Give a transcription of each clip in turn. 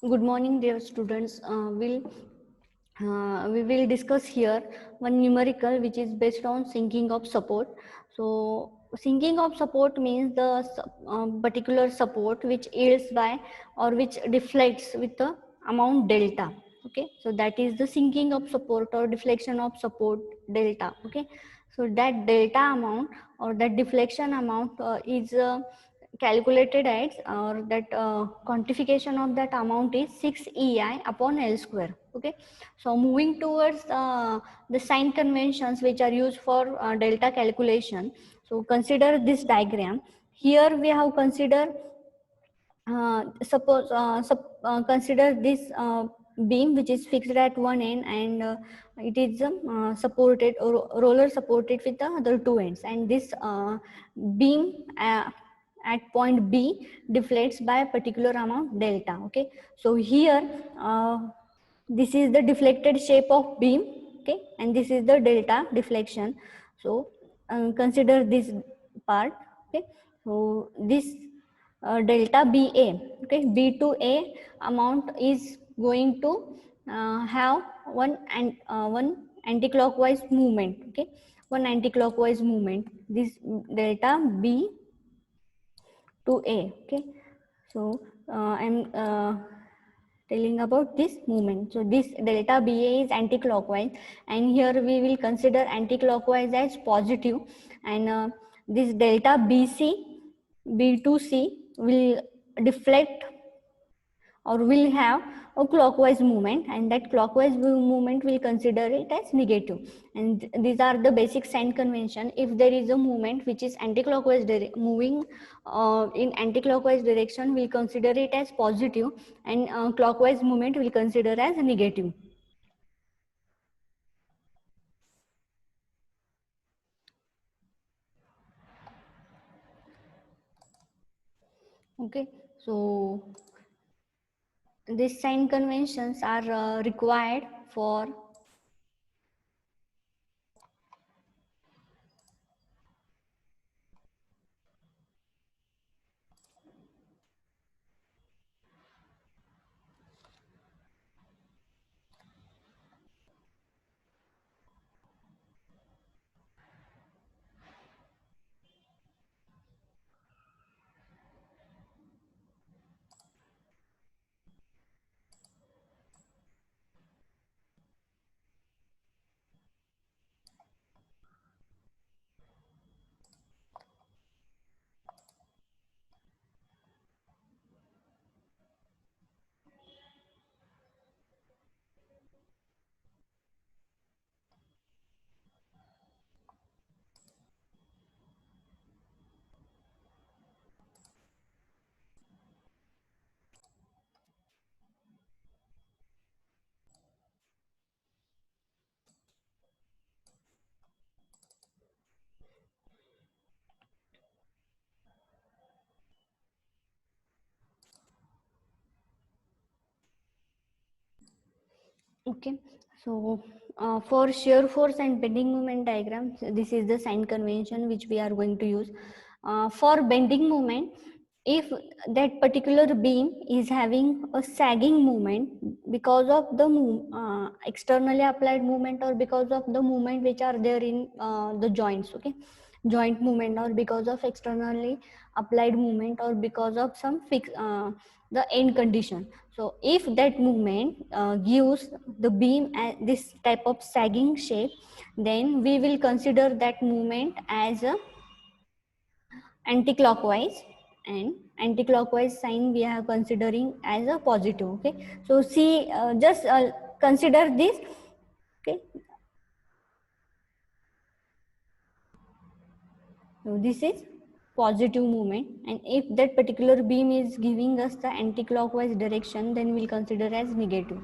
Good morning, dear students. We will discuss here one numerical which is based on sinking of support. So, sinking of support means the particular support which yields by or which deflects with the amount delta. Okay, so that is the sinking of support or deflection of support delta. Okay, so that delta amount or that deflection amount is calculated as or that quantification of that amount is 6 ei upon l square. Okay, so moving towards the sign conventions which are used for delta calculation. So consider this diagram. Here we have considered consider this beam which is fixed at one end, and it is supported or roller supported with the other two ends, and this beam at point B deflates by a particular amount delta. Okay, so here this is the deflected shape of beam. Okay, and this is the delta deflection. So consider this part. Okay, so this delta BA, okay, B to A amount is going to have one anti-clockwise movement. Okay, one anti-clockwise movement, this delta B to A. Okay, so I'm telling about this movement. So this delta BA is anti-clockwise, and here we will consider anti-clockwise as positive, and this delta BC, B to C will deflect or will have a clockwise movement, and that clockwise movement will consider it as negative. And these are the basic sign convention. If there is a movement which is anti-clockwise moving in anti-clockwise direction, we'll consider it as positive, and clockwise movement will consider as negative. Okay, so these sign conventions are required for okay. So for shear force and bending moment diagram, this is the sign convention which we are going to use. For bending moment, if that particular beam is having a sagging movement because of the externally applied movement, or because of the movement which are there in the joints. Okay, joint movement, or because of externally applied movement, or because of some the end condition. So if that movement gives the beam this type of sagging shape, then we will consider that movement as a anti-clockwise, and anti-clockwise sign we are considering as a positive. Okay, so see, just consider this. Okay, so this is positive movement, and if that particular beam is giving us the anti-clockwise direction, then we'll consider as negative.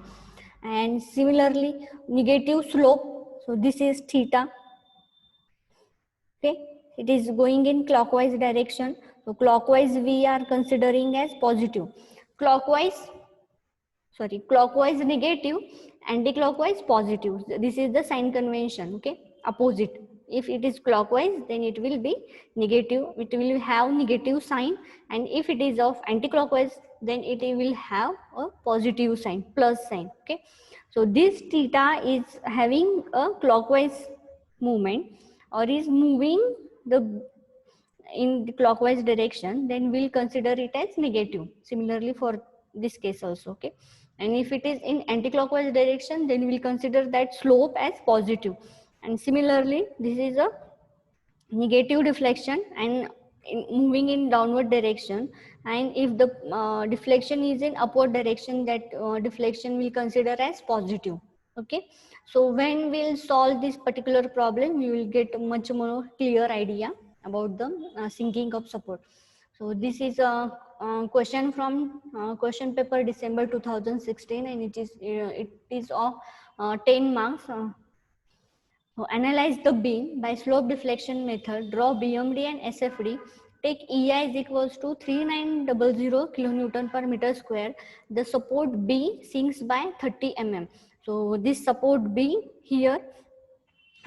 And similarly, negative slope, so this is theta. Okay, it is going in clockwise direction, so clockwise we are considering as positive. Clockwise negative, anti-clockwise positive. This is the sign convention. Okay, opposite. If it is clockwise, then it will be negative, it will have negative sign, and if it is of anti-clockwise then it will have a positive sign, plus sign. Okay, so this theta is having a clockwise movement or is moving the in the clockwise direction, then we'll consider it as negative. Similarly for this case also. Okay, and if it is in anti-clockwise direction, then we'll consider that slope as positive. And similarly, this is a negative deflection and moving in downward direction, and if the deflection is in upward direction, that deflection will consider as positive. Okay, so when we'll solve this particular problem, we will get much more clear idea about the sinking of support. So this is a question from question paper December 2016, and it is of 10 marks. So analyze the beam by slope deflection method, draw BMD and SFD, take EI is equals to 3900 kilonewton per meter square. The support B sinks by 30 mm. So this support B here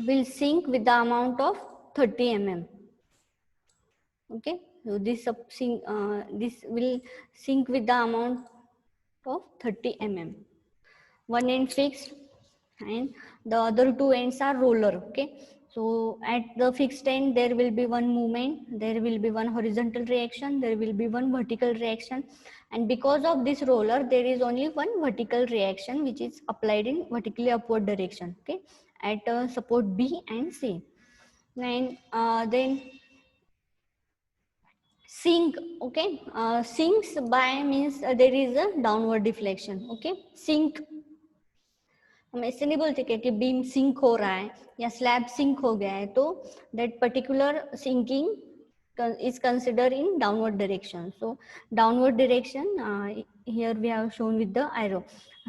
will sink with the amount of 30 mm. Okay, so this will sink with the amount of 30 mm. One end fixed and the other two ends are roller. Okay, so at the fixed end there will be one movement, there will be one horizontal reaction, there will be one vertical reaction, and because of this roller there is only one vertical reaction which is applied in vertically upward direction. Okay, at support B and C. And then sink. Okay, sinks by means there is a downward deflection. Okay, sink, हम ऐसे नहीं बोलते कि beam sink हो रहा है या slab sink हो गया है, तो that particular sinking is considered in downward direction. So downward direction, here we have shown with the arrow.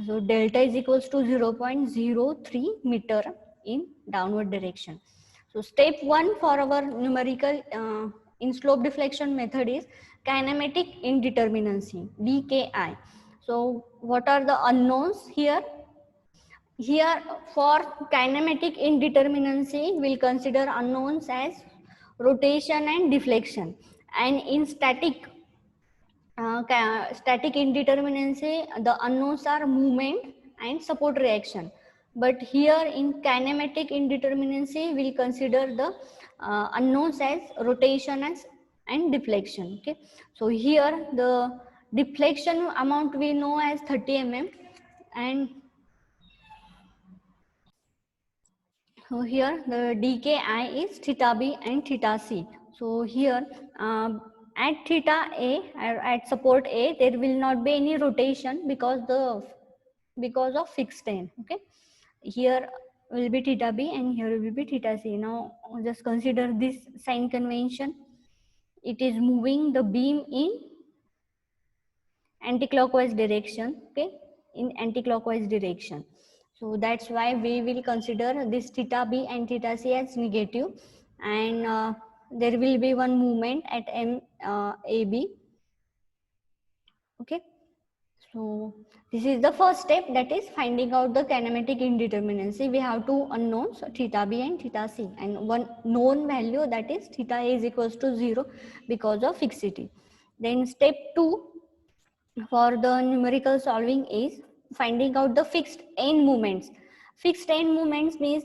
So delta is equals to 0.03 meter in downward direction. So step 1 for our numerical in slope deflection method is kinematic indeterminacy, DKI. So what are the unknowns here? Here for kinematic indeterminacy, we'll consider unknowns as rotation and deflection. And in static indeterminacy, the unknowns are movement and support reaction. But here in kinematic indeterminacy, we'll consider the unknowns as rotation and deflection. Okay, so here the deflection amount we know as 30 mm, and so here the DKI is theta B and theta C. So here at theta A or at support A, there will not be any rotation because of fixed end. Okay, here will be theta B and here will be theta C. Now just consider this sign convention. It is moving the beam in anti-clockwise direction. Okay, in anti-clockwise direction. So that's why we will consider this theta B and theta C as negative, and there will be one movement at AB. Okay, so this is the first step, that is finding out the kinematic indeterminacy. We have two unknowns, theta B and theta C, and one known value, that is theta A is equals to 0 because of fixity. Then step 2 for the numerical solving is finding out the fixed end movements. Fixed end movements means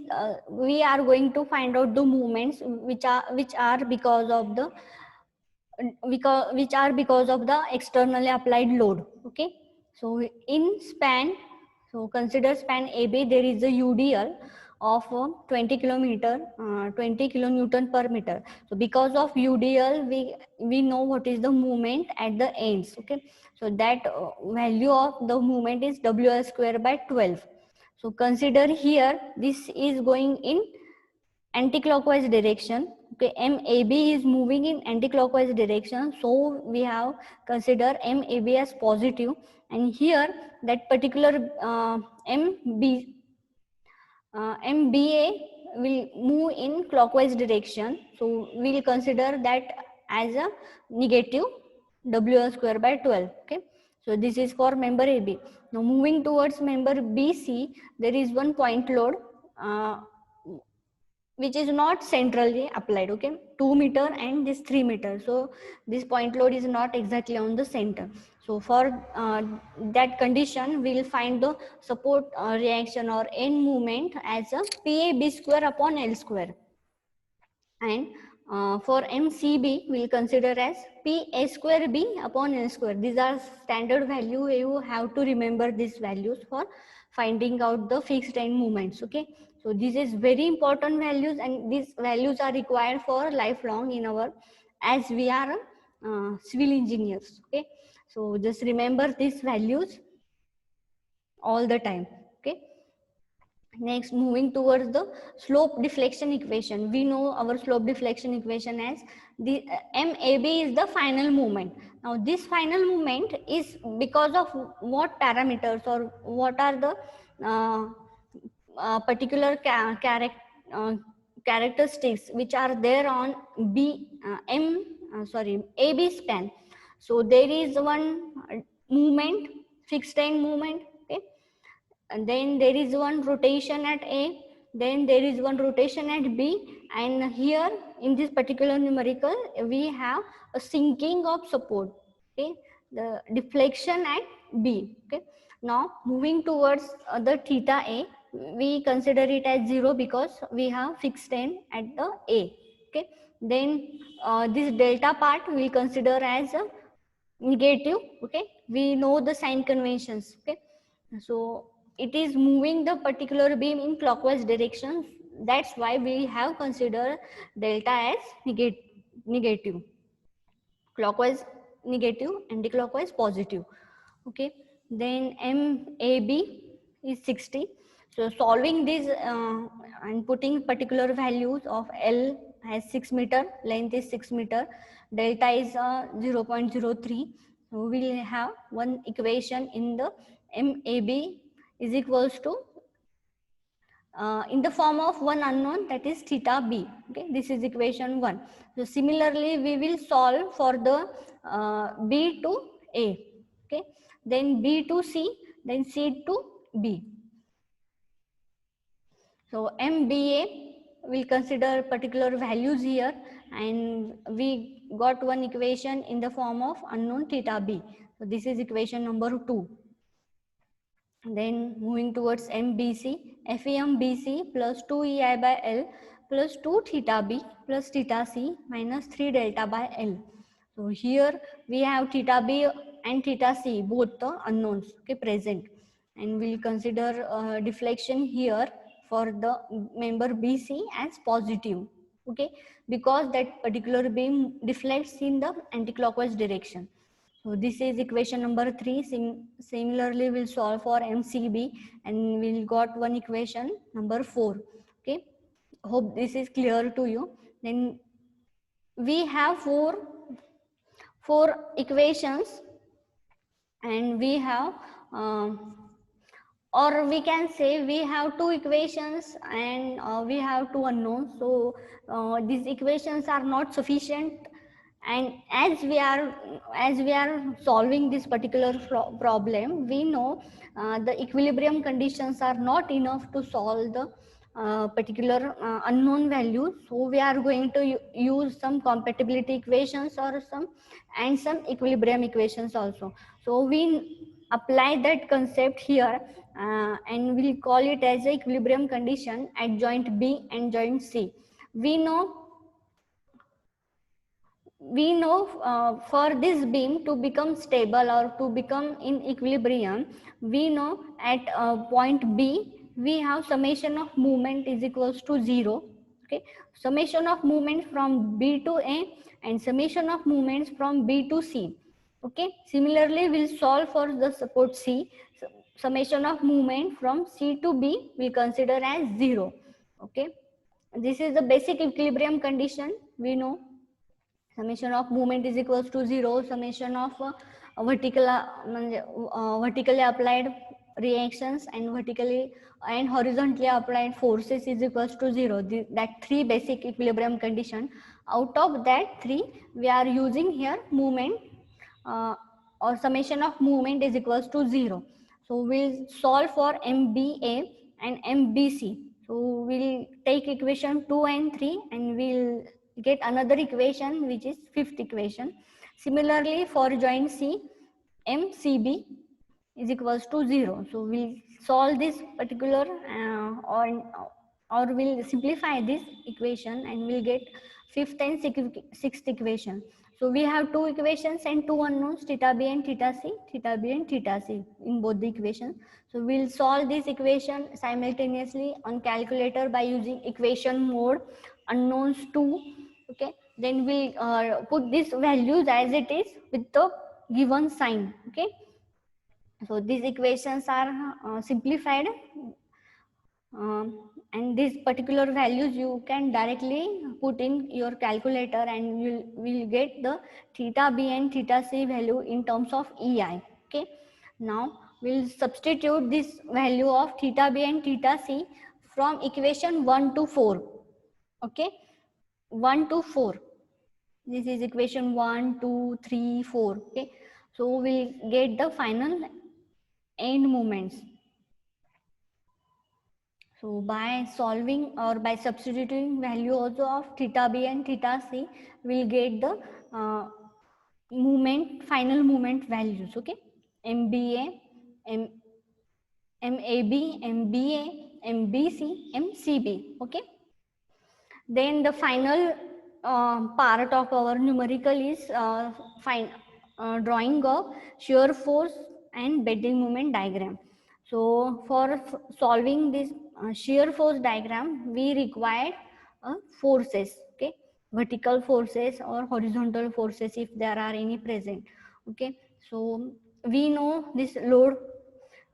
we are going to find out the movements which are because of the externally applied load. Okay, so in span, so consider span AB, there is a UDL of 20 kilonewton per meter. So because of UDL, we know what is the movement at the ends. Okay, so that value of the movement is WL square by 12. So consider here this is going in anti-clockwise direction. Okay, MAB is moving in anti-clockwise direction, so we have consider MAB as positive, and here that particular MBA will move in clockwise direction, so we will consider that as a negative WL square by 12. Okay, so this is for member AB. Now moving towards member BC, there is one point load which is not centrally applied. Okay, 2 meter and this 3 meter, so this point load is not exactly on the center. So for that condition, we will find the support reaction or end moment as a PAB square upon L square. And for MCB, we will consider as PA square B upon L square. These are standard value. You have to remember these values for finding out the fixed end moments. Okay. So this is very important values, and these values are required for lifelong in our, as we are civil engineers. Okay. So just remember these values all the time. Okay. Next, moving towards the slope deflection equation. We know our slope deflection equation as the MAB is the final moment. Now this final moment is because of what parameters, or what are the particular characteristics which are there on AB span. So there is one movement, fixed end movement. Okay. And then there is one rotation at A, then there is one rotation at B, and here in this particular numerical we have a sinking of support. Okay, the deflection at B. Okay, now moving towards the theta A, we consider it as 0 because we have fixed end at the A. Okay, then this delta part we consider as a negative. Okay, we know the sign conventions. Okay, so it is moving the particular beam in clockwise direction. That's why we have considered delta as negative, clockwise negative, anti-clockwise positive. Okay, then MAB is 60. So solving this and putting particular values of L has 6 meter, length is 6 meter, delta is 0.03. So we will have one equation in the MAB is equals to in the form of one unknown, that is theta B. Okay, this is equation 1. So similarly, we will solve for the B to A. Okay, then B to C, then C to B. So MBA, we'll consider particular values here, and we got one equation in the form of unknown theta B. So this is equation number 2. Then moving towards MBC, FEMBC plus 2EI by L plus 2 theta B plus theta C minus 3 delta by L. So here we have theta B and theta C, both the unknowns, okay, present. And we'll consider deflection here for the member BC as positive, okay, because that particular beam deflects in the anti-clockwise direction. So this is equation number 3. Similarly, we'll solve for MCB, and we'll got one equation number 4. Okay. Hope this is clear to you. Then we have four equations, and we have or we can say we have 2 equations, and we have 2 unknowns. So these equations are not sufficient, and as we are solving this particular problem, we know the equilibrium conditions are not enough to solve the particular unknown values. So we are going to use some compatibility equations or some equilibrium equations also. So we apply that concept here, and we'll call it as a equilibrium condition at joint B and joint C. We know for this beam to become stable or to become in equilibrium, we know at point B we have summation of movement is equals to 0. Okay, summation of movement from B to A and summation of movements from B to C. Okay, similarly we'll solve for the support C. Summation of movement from C to B we consider as 0. Okay, this is the basic equilibrium condition. We know summation of movement is equals to 0. Summation of vertically applied reactions and vertically and horizontally applied forces is equals to 0. That 3 basic equilibrium condition. Out of that 3, we are using here movement or summation of movement is equals to 0. So we'll solve for MBA and MBC. So we'll take equation 2 and 3, and we'll get another equation which is 5th equation. Similarly for joint C, MCB is equals to 0. So we'll solve this particular or we'll simplify this equation and we'll get fifth and sixth equation. So we have two equations and two unknowns, theta b and theta c, theta b and theta c in both the equations. So we'll solve this equation simultaneously on calculator by using equation mode, unknowns 2. Okay, then we'll put these values as it is with the given sign. Okay, so these equations are simplified, and these particular values you can directly put in your calculator and you will get the theta b and theta c value in terms of EI. Okay, now we'll substitute this value of theta b and theta c from equation 1 to 4. Okay, 1 to 4, this is equation 1 2 3 4. Okay, so we'll get the final end moments. So by solving or by substituting value also of theta b and theta c, we'll get the final moment values. Okay, MBA, MAB, MBA, MBC, MCB. Okay, then the final part of our numerical is drawing of shear force and bending moment diagram. So for solving this shear force diagram, we require forces. Okay, vertical forces or horizontal forces if there are any present. Okay, so we know this load,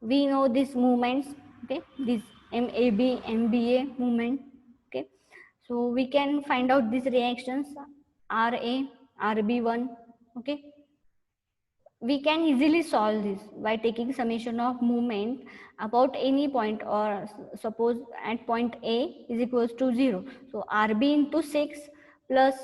we know these movements. Okay, this MAB, MBA movement. Okay, so we can find out these reactions RA, RB1. Okay, we can easily solve this by taking summation of movement about any point, or suppose at point A is equals to 0. So RB into 6 plus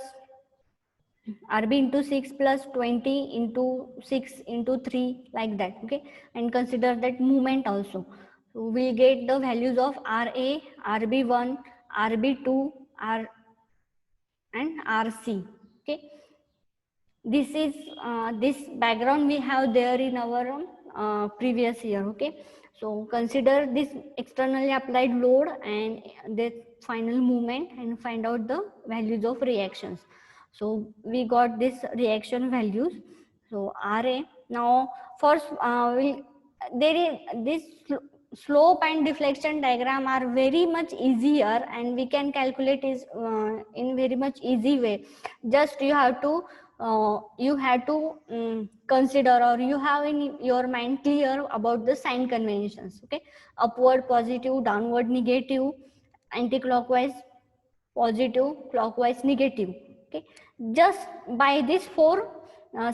RB into 6 plus 20 into 6 into 3, like that. Okay, and consider that movement also. So we get the values of RA, RB1, RB2, R and RC. Okay, this is this background we have there in our previous year. Okay, so consider this externally applied load and the final movement and find out the values of reactions. So we got this reaction values. So Ra, now first there is this slope and deflection diagram are very much easier and we can calculate is in very much easy way. Just you have to consider, or you have in your mind clear about the sign conventions. Okay, upward positive, downward negative, anti-clockwise positive, clockwise negative. Okay, just by these four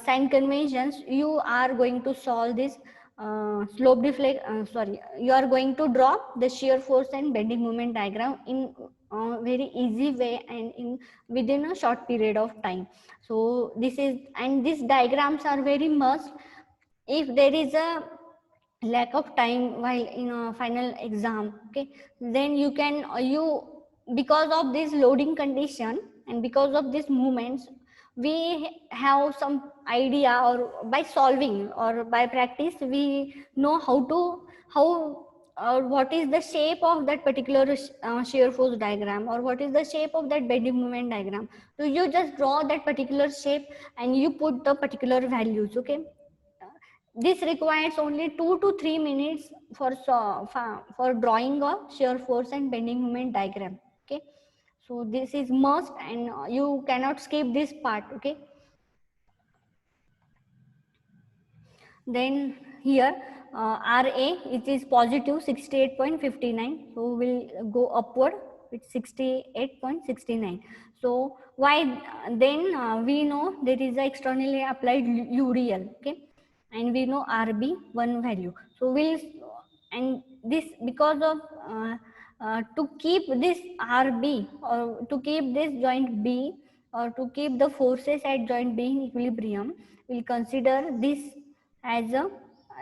sign conventions you are going to solve this you are going to draw the shear force and bending moment diagram in very easy way and in within a short period of time. So this is, and these diagrams are very must if there is a lack of time while in a final exam. Okay, then you can you because of this loading condition and because of these movements we have some idea, or by solving or by practice we know how what is the shape of that particular shear force diagram, or what is the shape of that bending moment diagram. So you just draw that particular shape and you put the particular values. Okay, this requires only 2 to 3 minutes for drawing a shear force and bending moment diagram. Okay, so this is must and you cannot skip this part. Okay, then here RA, it is positive 68.59, so we'll go upward with 68.69. So why then we know there is a externally applied UDL. Okay, and we know RB one value. So we'll, and this because of to keep this RB, or to keep this joint B, or to keep the forces at joint B in equilibrium, we'll consider this as a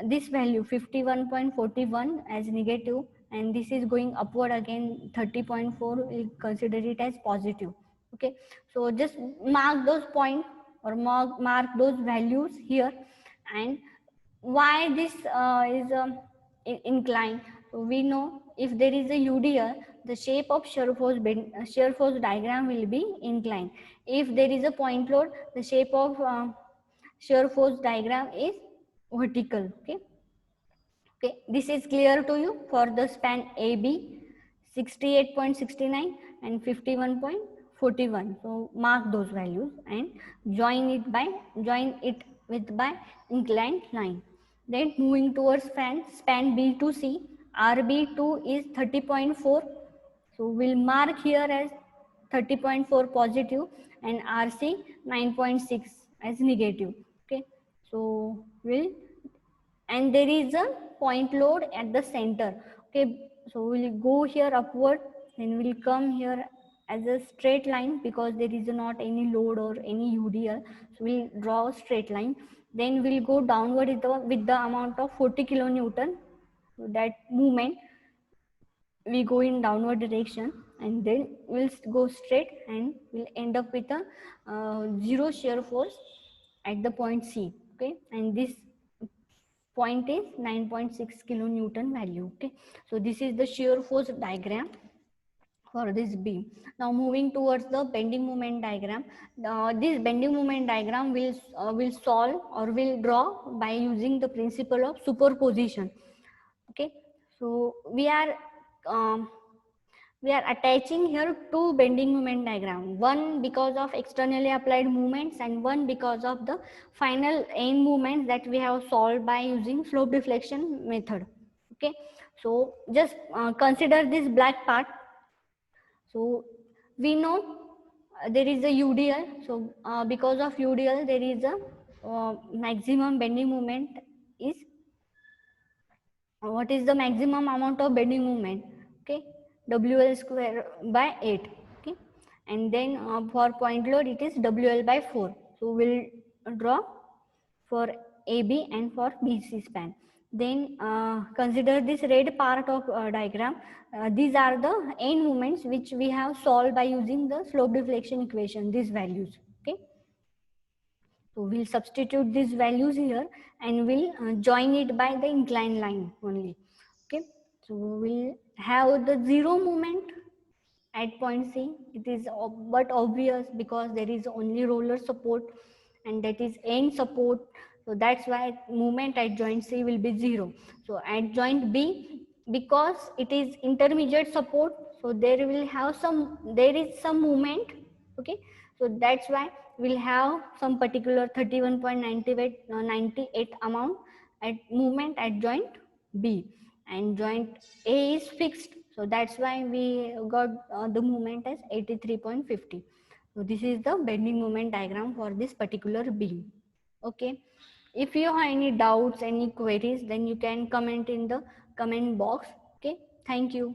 this value 51.41 as negative, and this is going upward again 30.4, we'll consider it as positive. Okay, so just mark those points or mark those values here, and why this is inclined. So we know if there is a UDL, the shape of shear force diagram will be inclined. If there is a point load, the shape of shear force diagram is vertical. Okay. Okay, this is clear to you for the span AB 68.69 and 51.41. So mark those values and join it with by inclined line. Then moving towards span B to C, RB2 is 30.4. So we'll mark here as 30.4 positive and RC 9.6 as negative. Okay, so we'll, and there is a point load at the center. Okay, so we'll go here upward, then we'll come here as a straight line because there is not any load or any UDL. So we'll draw a straight line, then we'll go downward with the amount of 40 kilonewton. So that movement we go in downward direction, and then we'll go straight and we'll end up with a zero shear force at the point C. Okay, and this point is 9.6 kilonewton value. Okay, so this is the shear force diagram for this beam. Now moving towards the bending moment diagram. This bending moment diagram will solve or will draw by using the principle of superposition. Okay, so um, we are attaching here two bending moment diagram, one because of externally applied movements and one because of the final end movements that we have solved by using slope deflection method. Okay, so just consider this black part. So we know there is a UDL. So because of UDL there is a maximum bending moment is, what is the maximum amount of bending moment? Okay, WL square by 8. Okay, and then for point load it is WL by 4. So we'll draw for AB and for BC span. Then consider this red part of diagram. These are the end moments which we have solved by using the slope deflection equation, these values. Okay, so we'll substitute these values here and we'll join it by the inclined line only. Okay, so we'll have the zero moment at point C. It is but obvious because there is only roller support and that is end support. So that's why movement at joint C will be zero. So at joint B, because it is intermediate support, so there is some movement. Okay, so that's why we'll have some particular 31.98 amount at movement at joint B, and joint A is fixed. So that's why we got the movement as 83.50. So this is the bending moment diagram for this particular beam. Okay. If you have any doubts, any queries, then you can comment in the comment box. Okay. Thank you.